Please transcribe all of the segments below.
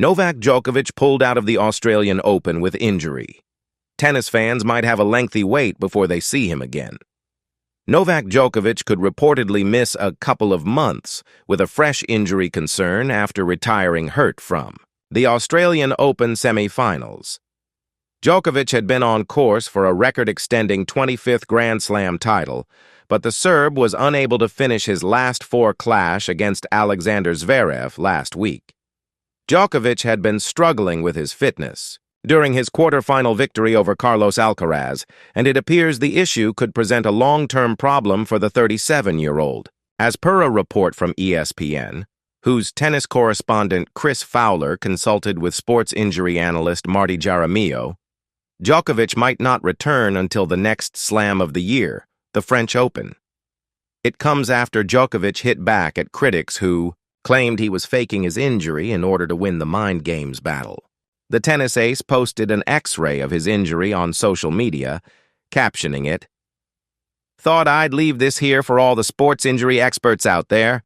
Novak Djokovic pulled out of the Australian Open with injury. Tennis fans might have a lengthy wait before they see him again. Novak Djokovic could reportedly miss a couple of months with a fresh injury concern after retiring hurt from the Australian Open semi-finals. Djokovic had been on course for a record-extending 25th Grand Slam title, but the Serb was unable to finish his last four clash against Alexander Zverev last week. Djokovic had been struggling with his fitness during his quarterfinal victory over Carlos Alcaraz, and it appears the issue could present a long-term problem for the 37-year-old. As per a report from ESPN, whose tennis correspondent Chris Fowler consulted with sports injury analyst Marty Jaramillo, Djokovic might not return until the next slam of the year, the French Open. It comes after Djokovic hit back at critics who claimed he was faking his injury in order to win the mind games battle. The tennis ace posted an X-ray of his injury on social media, captioning it, "Thought I'd leave this here for all the sports injury experts out there."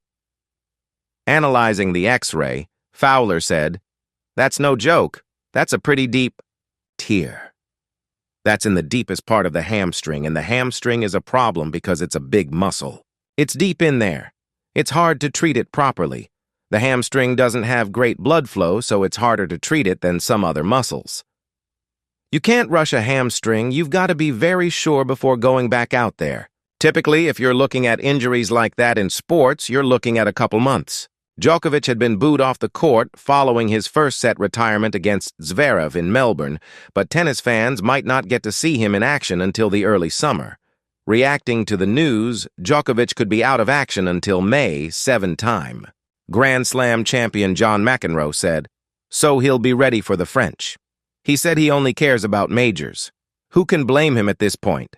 Analyzing the X-ray, Fowler said, "That's no joke. That's a pretty deep tear. That's in the deepest part of the hamstring, and the hamstring is a problem because it's a big muscle. It's deep in there. It's hard to treat it properly. The hamstring doesn't have great blood flow, so it's harder to treat it than some other muscles. You can't rush a hamstring. You've got to be very sure before going back out there. Typically, if you're looking at injuries like that in sports, you're looking at a couple months." Djokovic had been booed off the court following his first-set retirement against Zverev in Melbourne, but tennis fans might not get to see him in action until the early summer. Reacting to the news, Djokovic could be out of action until May 7-time. Grand Slam champion John McEnroe said, "So he'll be ready for the French. He said he only cares about majors. Who can blame him at this point?"